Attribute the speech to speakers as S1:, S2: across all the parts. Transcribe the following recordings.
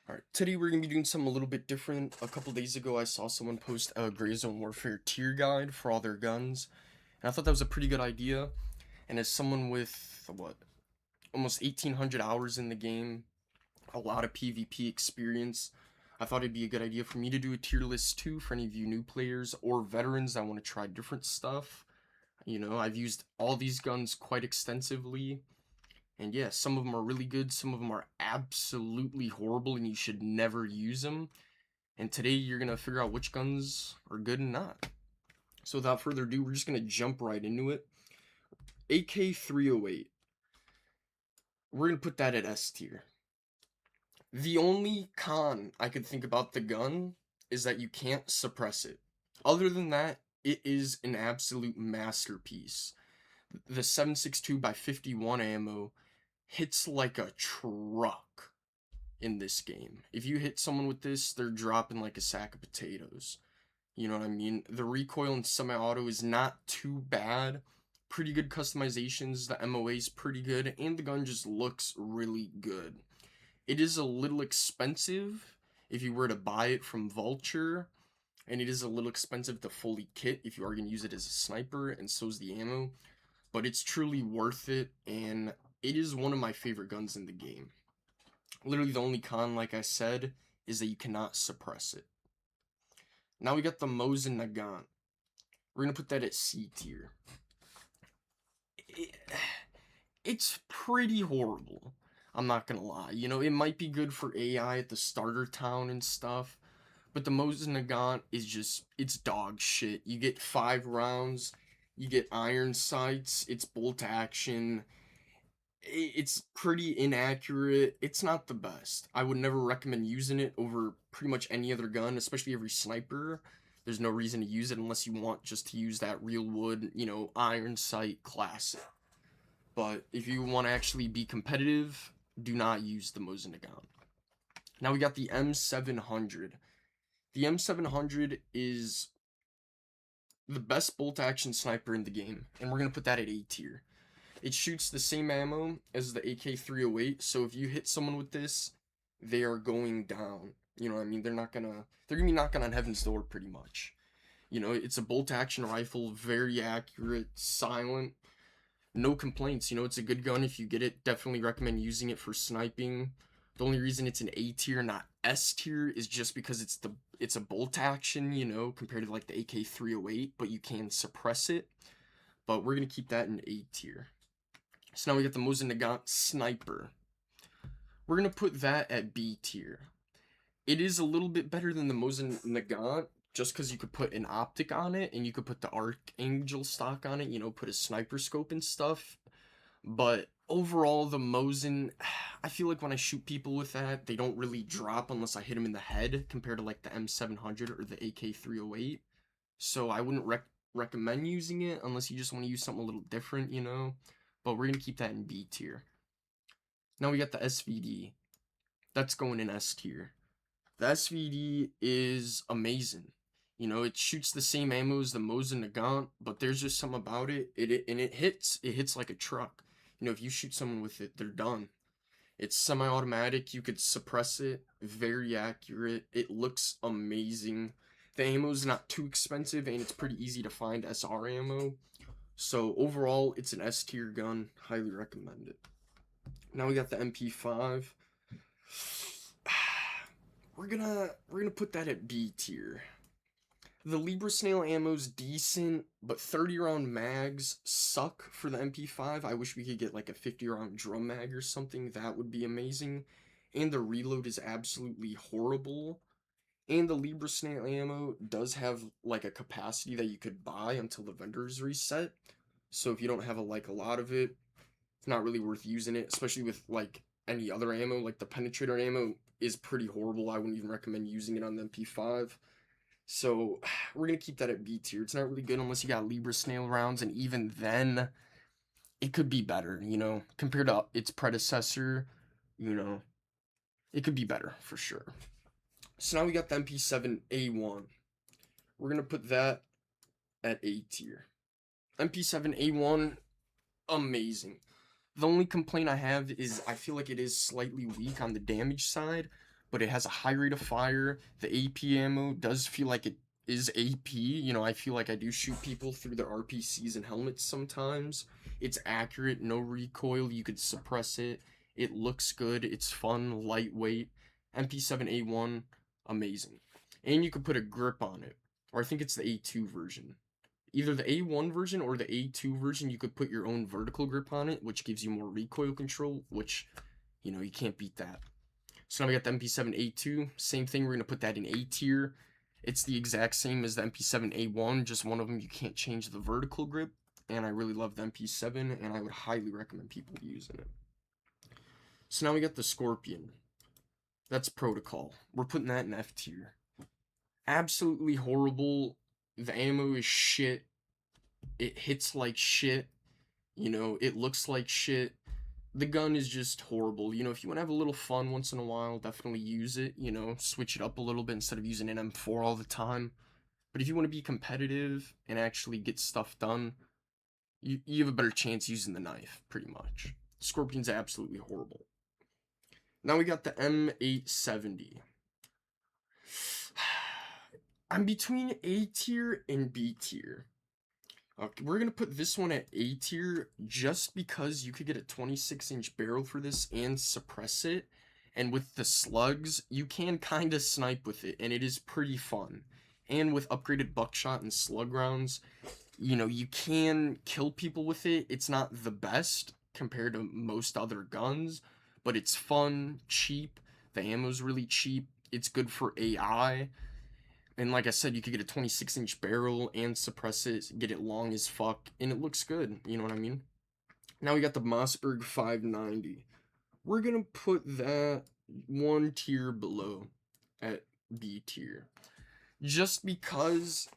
S1: Alright, today we're going to be doing something a little bit different. A couple days ago, I saw someone post a Gray Zone Warfare tier guide for all their guns, and I thought that was a pretty good idea. And as someone with, almost 1,800 hours in the game, a lot of PvP experience, I thought it'd be a good idea for me to do a tier list too for any of you new players or veterans that want to try different stuff. I've used all these guns quite extensively, and yeah, some of them are really good, some of them are absolutely horrible, and you should never use them. And today you're gonna figure out which guns are good and not. So without further ado, we're just gonna jump right into it. AK-308. We're gonna put that at S tier. The only con I could think about the gun is that you can't suppress it. Other than that, it is an absolute masterpiece. The 7.62 by 51 ammo hits like a truck in this game. If you hit someone with this, they're dropping like a sack of potatoes. You know what I mean? The recoil in semi-auto is not too bad. Pretty good customizations, the MOA is pretty good, and the gun just looks really good. It is a little expensive if you were to buy it from Vulture, and it is a little expensive to fully kit if you are going to use it as a sniper, and so is the ammo. But it's truly worth it, and it is one of my favorite guns in the game. Literally the only con, like I said, is that you cannot suppress it. Now we got the Mosin Nagant. We're gonna put that at C tier. It, it's pretty horrible. I'm not gonna lie. It might be good for AI at the starter town and stuff, but the Mosin Nagant is it's dog shit. You get 5 rounds, you get iron sights, it's bolt action. It's pretty inaccurate. It's not the best. I would never recommend using it over pretty much any other gun, especially every sniper. There's no reason to use it unless you want just to use that real wood, iron sight classic. But if you want to actually be competitive, do not use the Mosin Nagant. Now we got the M700. The M700 is the best bolt action sniper in the game, and we're going to put that at A tier. It shoots the same ammo as the AK-308, so if you hit someone with this, they are going down. You know what I mean? They're gonna be knocking on heaven's door pretty much. It's a bolt action rifle, very accurate, silent, no complaints. It's a good gun if you get it. Definitely recommend using it for sniping. The only reason it's an A tier, not S tier, is just because it's a bolt action, compared to like the AK-308, but you can suppress it. But we're gonna keep that in A tier. So now we got the Mosin Nagant Sniper. We're going to put that at B tier. It is a little bit better than the Mosin Nagant just because you could put an optic on it and you could put the Archangel stock on it, put a sniper scope and stuff. But overall, the Mosin, I feel like when I shoot people with that, they don't really drop unless I hit them in the head compared to like the M700 or the AK-308. So I wouldn't recommend using it unless you just want to use something a little different. But we're going to keep that in B tier. Now we got the SVD. That's going in S tier. The SVD is amazing. It shoots the same ammo as the Mosin Nagant, but there's just something about it. It hits like a truck. If you shoot someone with it, they're done. It's semi-automatic. You could suppress it. Very accurate. It looks amazing. The ammo is not too expensive, and it's pretty easy to find SR ammo. So overall, it's an S tier gun. Highly recommend it. Now we got the MP5. We're gonna put that at B tier. The Libra Snail ammo's decent, but 30 round mags suck for the MP5. I wish we could get like a 50 round drum mag or something. That would be amazing. And the reload is absolutely horrible. And the Libra Snail ammo does have like a capacity that you could buy until the vendors reset. So if you don't have a lot of it, it's not really worth using it, especially with like any other ammo. Like the penetrator ammo is pretty horrible. I wouldn't even recommend using it on the MP5. So we're gonna keep that at B tier. It's not really good unless you got Libra Snail rounds, and even then, it could be better. Compared to its predecessor. You know, it could be better for sure. So now we got the MP7A1. We're gonna put that at A tier. MP7A1, amazing. The only complaint I have is I feel like it is slightly weak on the damage side, but it has a high rate of fire. The AP ammo does feel like it is AP. You know, I feel like I do shoot people through their RPCs and helmets sometimes. It's accurate, no recoil, you could suppress it. It looks good, it's fun, lightweight. MP7A1, amazing. And you could put a grip on it. Or I think it's the A2 version. Either the A1 version or the A2 version, you could put your own vertical grip on it, which gives you more recoil control, which, you know, you can't beat that. So now we got the MP7A2, same thing, we're going to put that in A tier. It's the exact same as the MP7A1, just one of them you can't change the vertical grip, and I really love the MP7, and I would highly recommend people using it. So now we got the Scorpion. That's Protocol. We're putting that in F tier. Absolutely horrible. The ammo is shit. It hits like shit. You know, it looks like shit. The gun is just horrible. You know, if you want to have a little fun once in a while, definitely use it. You know, switch it up a little bit instead of using an M4 all the time. But if you want to be competitive and actually get stuff done, you have a better chance using the knife, pretty much. Scorpion's absolutely horrible. Now we got the M870. I'm between A tier and B tier. Okay, we're gonna put this one at A tier just because you could get a 26-inch barrel for this and suppress it. And with the slugs, you can kind of snipe with it, and it is pretty fun. And with upgraded buckshot and slug rounds, you know, you can kill people with it. It's not the best compared to most other guns, but it's fun, cheap. The ammo's really cheap. It's good for AI. And like I said, you could get a 26-inch barrel and suppress it, get it long as fuck, and it looks good. You know what I mean? Now we got the Mossberg 590. We're gonna put that one tier below at B tier. Just because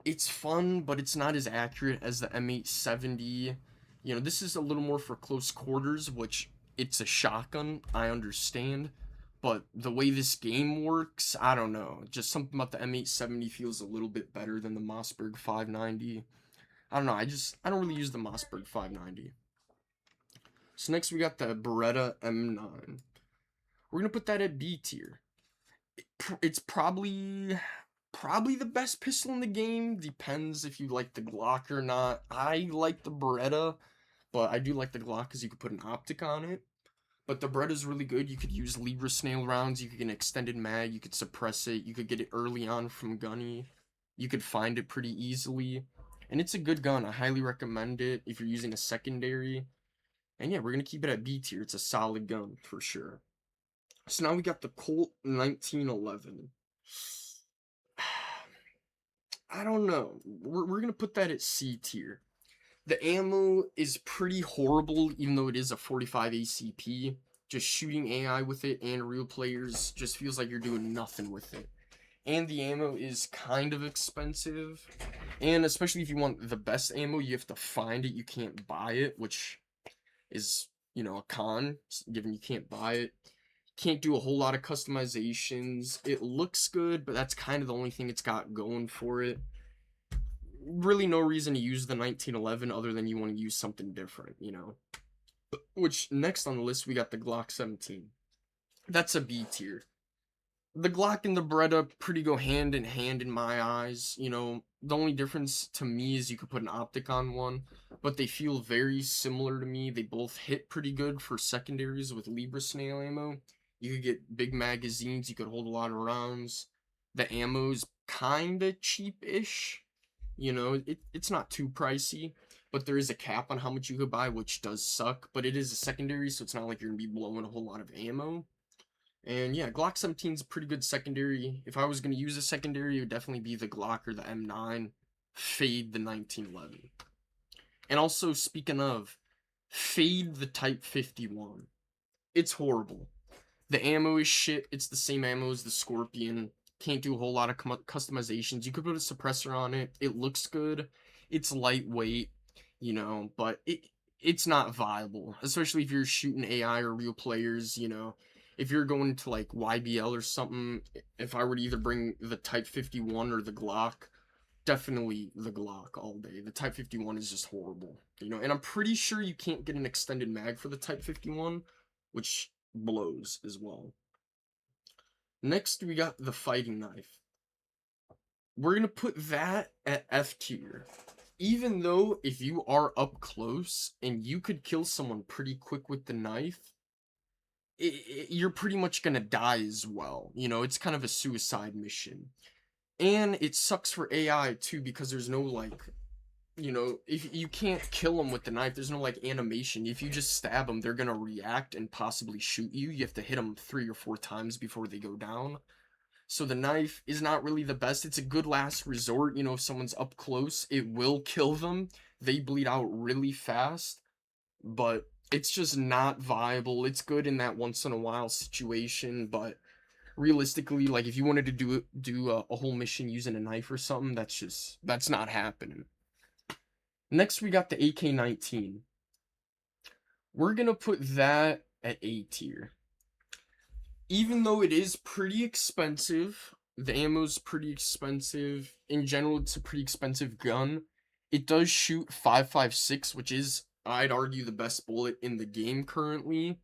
S1: it's fun, but it's not as accurate as the M870. You know, this is a little more for close quarters, which it's a shotgun, I understand. But the way this game works, I don't know. Just something about the M870 feels a little bit better than the Mossberg 590. I don't know, I don't really use the Mossberg 590. So next we got the Beretta M9. We're gonna put that at B tier. It's probably the best pistol in the game. Depends if you like the Glock or not. I like the Beretta, but I do like the Glock because you could put an optic on it. But the Beretta's really good. You could use Libra Snail rounds. You could get an extended mag. You could suppress it. You could get it early on from Gunny. You could find it pretty easily. And it's a good gun. I highly recommend it if you're using a secondary. And yeah, we're going to keep it at B tier. It's a solid gun for sure. So now we got the Colt 1911. I don't know. We're going to put that at C tier. The ammo is pretty horrible, even though it is a 45 ACP. Just shooting AI with it and real players just feels like you're doing nothing with it. And the ammo is kind of expensive. And especially if you want the best ammo, you have to find it. You can't buy it, which is, you know, a con, given you can't buy it. Can't do a whole lot of customizations. It looks good, but that's kind of the only thing it's got going for it. Really no reason to use the 1911 other than you want to use something different, you know. Which, next on the list, we got the Glock 17. That's a B tier. The Glock and the Beretta pretty go hand in hand in my eyes, you know. The only difference to me is you could put an optic on one, but they feel very similar to me. They both hit pretty good for secondaries with Libra Snail ammo. You could get big magazines, you could hold a lot of rounds. The ammo's kinda cheap-ish. You know, it's not too pricey, but there is a cap on how much you could buy, which does suck. But it is a secondary, so it's not like you're gonna be blowing a whole lot of ammo. And yeah, Glock 17 is a pretty good secondary. If I was gonna use a secondary, it would definitely be the Glock or the M9. Fade the 1911. And also, speaking of, fade the Type 51. It's horrible. The ammo is shit. It's the same ammo as the Scorpion. Can't do a whole lot of customizations. You could put a suppressor on it. It looks good. It's lightweight, you know, but it's not viable, especially if you're shooting AI or real players, you know. If you're going to like YBL or something, if I were to either bring the Type 51 or the Glock, definitely the Glock all day. The Type 51 is just horrible, you know, and I'm pretty sure you can't get an extended mag for the Type 51, which blows as well. Next, we got the fighting knife. We're gonna put that at F tier. Even though if you are up close and you could kill someone pretty quick with the knife, you're pretty much gonna die as well. You know, it's kind of a suicide mission. And it sucks for AI too because there's no like, you know, if you can't kill them with the knife, there's no like animation. If you just stab them, they're gonna react and possibly shoot you. You have to hit them 3 or 4 times before they go down. So the knife is not really the best. It's a good last resort. You know, if someone's up close, it will kill them. They bleed out really fast, but it's just not viable. It's good in that once in a while situation, but realistically, like if you wanted to do a whole mission using a knife or something, that's not happening. Next, we got the AK-19. We're gonna put that at A tier. Even though it is pretty expensive, the ammo's pretty expensive. In general, it's a pretty expensive gun. It does shoot 5.56, which is, I'd argue, the best bullet in the game currently.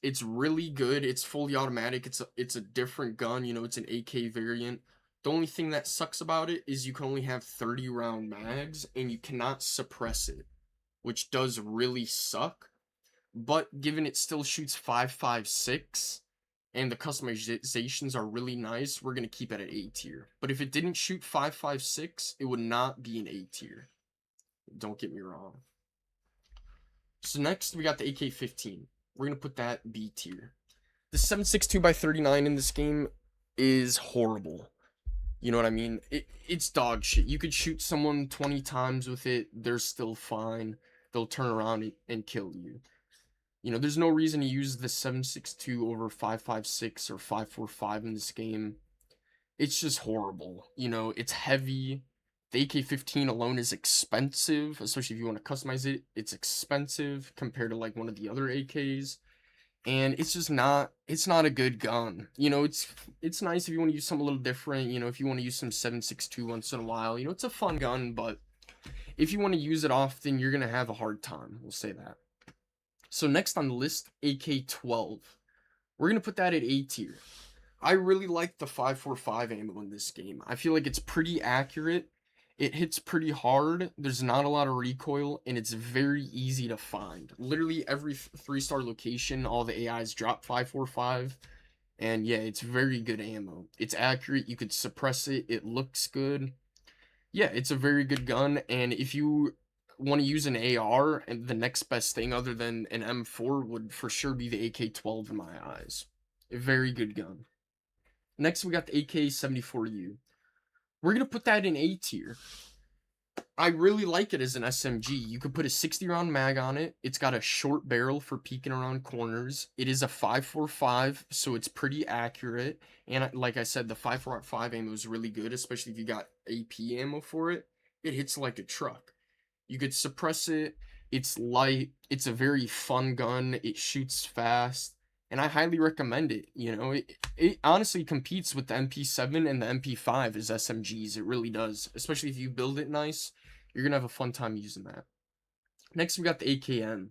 S1: It's really good. It's fully automatic. It's a different gun. You know, it's an AK variant. The only thing that sucks about it is you can only have 30 round mags and you cannot suppress it, which does really suck. But given it still shoots 5.56 and the customizations are really nice, we're going to keep it at A tier. But if it didn't shoot 5.56, it would not be an A tier. Don't get me wrong. So next we got the AK-15. We're going to put that B tier. The 7.62x39 in this game is horrible. You know what I mean? It's dog shit. You could shoot someone 20 times with it, they're still fine. They'll turn around and kill you. You know, there's no reason to use the 7.62 over 5.56 or 5.45 in this game. It's just horrible. You know, it's heavy. The AK-15 alone is expensive, especially if you want to customize it. It's expensive compared to like one of the other AKs. And it's not a good gun. You know, it's nice if you want to use something a little different, you know, if you want to use some 7.62 once in a while. You know, it's a fun gun, but if you want to use it often, you're going to have a hard time. We'll say that. So next on the list, AK-12. We're going to put that at A tier. I really like the 5.45 ammo in this game. I feel like it's pretty accurate. It hits pretty hard. There's not a lot of recoil, and it's very easy to find. Literally every 3-star location, all the AIs drop 5.45. And yeah, it's very good ammo. It's accurate. You could suppress it. It looks good. Yeah, it's a very good gun. And if you want to use an AR, and the next best thing other than an M4 would for sure be the AK-12 in my eyes. A very good gun. Next, we got the AK-74U. We're going to put that in A tier. I really like it as an SMG. You could put a 60 round mag on it. It's got a short barrel for peeking around corners. It is a 5.45, so it's pretty accurate. And like I said, the 5.45 ammo is really good, especially if you got AP ammo for it. It hits like a truck. You could suppress it. It's light. It's a very fun gun. It shoots fast. And I highly recommend it. You know, it honestly competes with the MP7 and the MP5 as SMGs. It really does. Especially if you build it nice, you're going to have a fun time using that. Next, we got the AKM.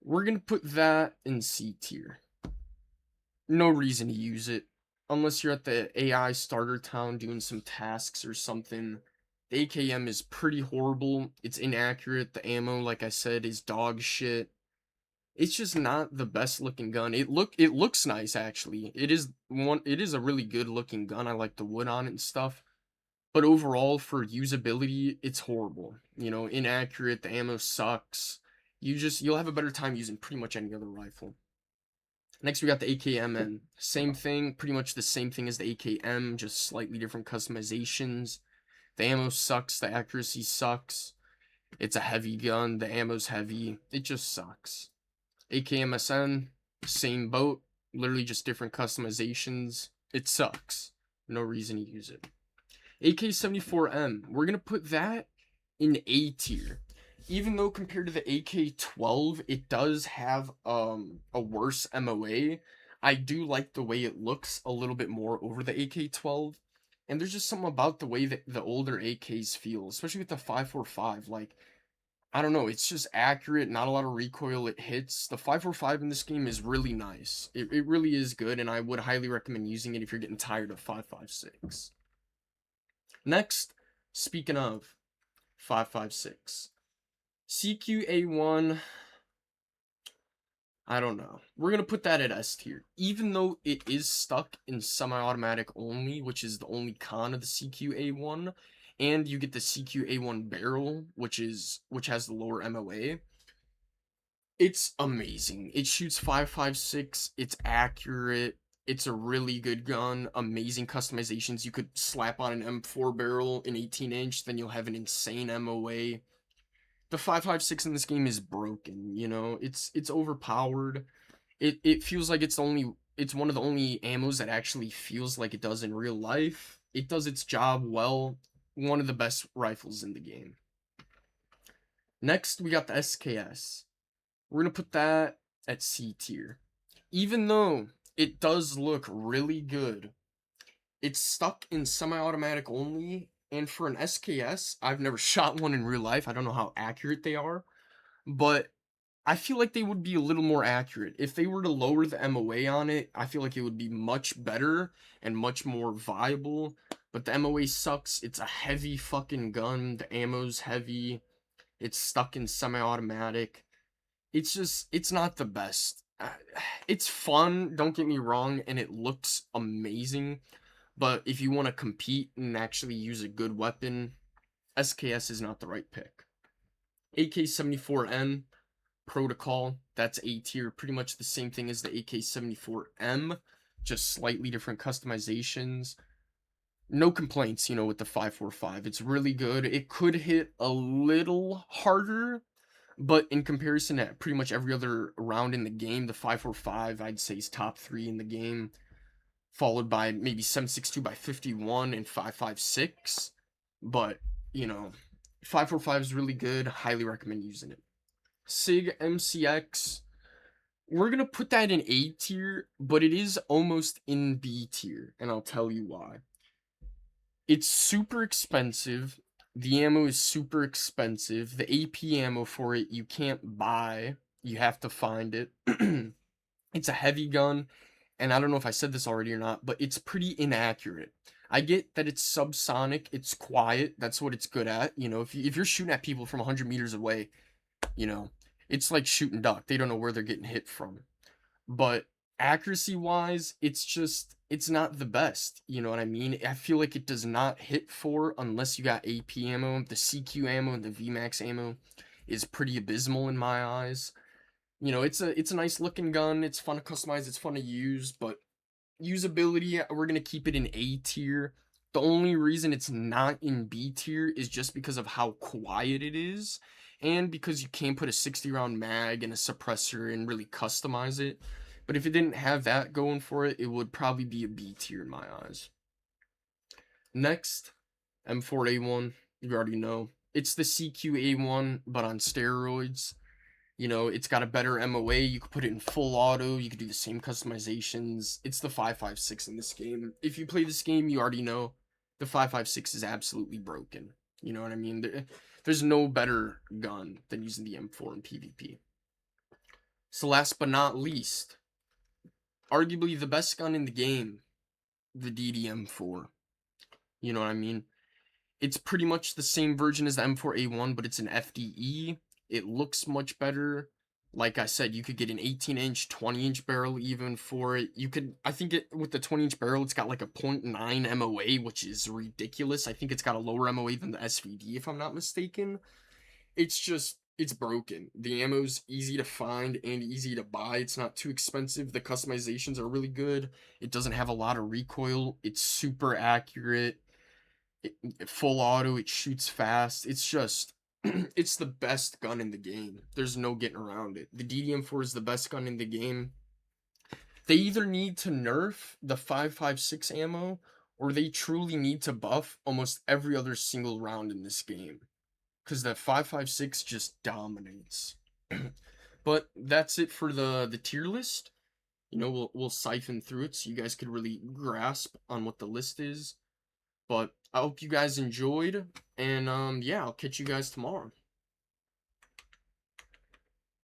S1: We're going to put that in C tier. No reason to use it. Unless you're at the AI starter town doing some tasks or something. The AKM is pretty horrible. It's inaccurate. The ammo, like I said, is dog shit. It's just not the best looking gun. It looks nice actually. It is a really good looking gun. I like the wood on it and stuff. But overall for usability, it's horrible. You know, inaccurate, the ammo sucks. You'll have a better time using pretty much any other rifle. Next we got the AKMN. Same thing, pretty much the same thing as the AKM, just slightly different customizations. The ammo sucks, the accuracy sucks. It's a heavy gun, the ammo's heavy. It just sucks. AKMSN, same boat, literally just different customizations. It sucks. No reason to use it. AK-74M, we're going to put that in A tier. Even though compared to the AK-12, it does have a worse MOA, I do like the way it looks a little bit more over the AK-12. And there's just something about the way that the older AKs feel, especially with the 5.45. Like, I don't know, it's just accurate, not a lot of recoil, it hits. The 545 in this game is really nice. It really is good, and I would highly recommend using it if you're getting tired of 556. Next, speaking of 556, CQA1, I don't know. We're gonna put that at S tier. Even though it is stuck in semi-automatic only, which is the only con of the CQA1, and you get the CQA1 barrel, which has the lower MOA. It's amazing. It shoots 556, it's accurate, it's a really good gun, amazing customizations. You could slap on an M4 barrel, an 18-inch, then you'll have an insane MOA. The 556 in this game is broken, you know? It's overpowered. It feels like it's one of the only ammos that actually feels like it does in real life. It does its job well. One of the best rifles in the game. Next, we got the SKS. We're gonna put that at C tier. Even though it does look really good, it's stuck in semi-automatic only, and for an SKS, I've never shot one in real life. I don't know how accurate they are, but I feel like they would be a little more accurate. If they were to lower the MOA on it, I feel like it would be much better and much more viable. But the MOA sucks. It's a heavy fucking gun. The ammo's heavy. It's stuck in semi-automatic. It's not the best. It's fun, don't get me wrong, and it looks amazing. But if you want to compete and actually use a good weapon, SKS is not the right pick. AK-74N Protocol, that's A tier, pretty much the same thing as the AK-74M, just slightly different customizations. No complaints, with the 545. It's really good. It could hit a little harder, but in comparison to pretty much every other round in the game, the 545 I'd say is top 3 in the game, followed by maybe 7.62 by 51 and 5.56. But, 545 is really good. Highly recommend using it. SIG MCX, we're going to put that in A tier, but it is almost in B tier, and I'll tell you why. It's super expensive. The ammo is super expensive. The AP ammo for it, you can't buy. You have to find it. It's a heavy gun, and I don't know if I said this already or not, but it's pretty inaccurate. I get that it's subsonic, it's quiet, that's what it's good at. If you're shooting at people from 100 meters away, you know, it's like shooting duck. They don't know where they're getting hit from. But accuracy wise, it's not the best. You know what I mean? I feel like it does not hit for unless you got AP ammo. The CQ ammo and the VMAX ammo is pretty abysmal in my eyes. It's a nice looking gun. It's fun to customize. It's fun to use, but usability, we're gonna keep it in A tier. The only reason it's not in B tier is just because of how quiet it is, and because you can't put a 60 round mag and a suppressor and really customize it. But if it didn't have that going for it, it would probably be a B tier in my eyes. Next, M4A1, you already know. It's the CQA1, but on steroids. It's got a better MOA. You could put it in full auto. You could do the same customizations. It's the 5.56 in this game. If you play this game, you already know the 5.56 is absolutely broken. You know what I mean? There's no better gun than using the M4 in PvP. So last but not least, arguably the best gun in the game, the DDM4. You know what I mean? It's pretty much the same version as the M4A1, but it's an FDE. It looks much better. Like I said, you could get an 18-inch, 20-inch barrel even for it. I think with the 20-inch barrel, it's got like a 0.9 MOA, which is ridiculous. I think it's got a lower MOA than the SVD, if I'm not mistaken. It's broken. The ammo's easy to find and easy to buy. It's not too expensive. The customizations are really good. It doesn't have a lot of recoil. It's super accurate. Full auto, it shoots fast. It's the best gun in the game. There's no getting around it. The DDM4 is the best gun in the game. They either need to nerf the 5.56 ammo, or they truly need to buff almost every other single round in this game. Because the 5.56 just dominates. But that's it for the tier list. We'll siphon through it so you guys could really grasp on what the list is. But I hope you guys enjoyed, and yeah, I'll catch you guys tomorrow.